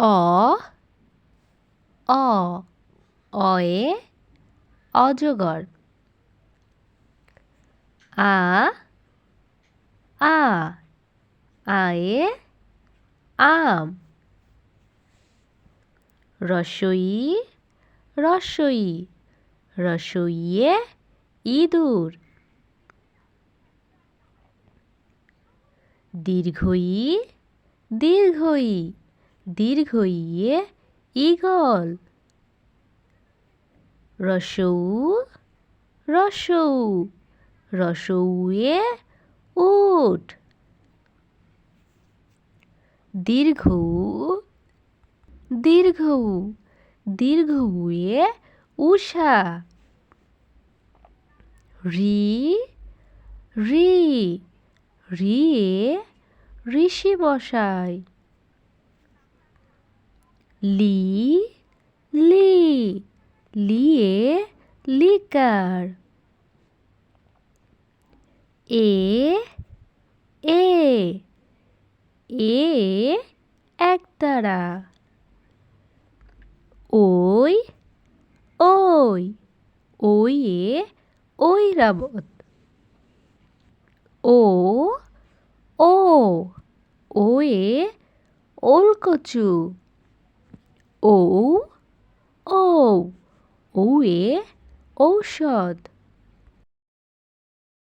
অ অ অয়ে অজগর। আ আ আয়ে আম। রসই রসই রসইয়ে ইঁদুর। দীর্ঘই দীর্ঘই দীর্ঘইয়ে ঈগল। রসৌ রসৌ রসৌয়ে উট। দীর্ঘৌ দীর্ঘৌ দীর্ঘউয়ে উষা। রি রি রিয়ে ঋষি মশাই। লি লি লিয়ে লিকার। এ এ এ একতারা। ওই ওই ওইয়ে ঐরাবত। ও ও ওয়ে ওলকচু। ঔ ঔ ঔয়ে ঔষধ।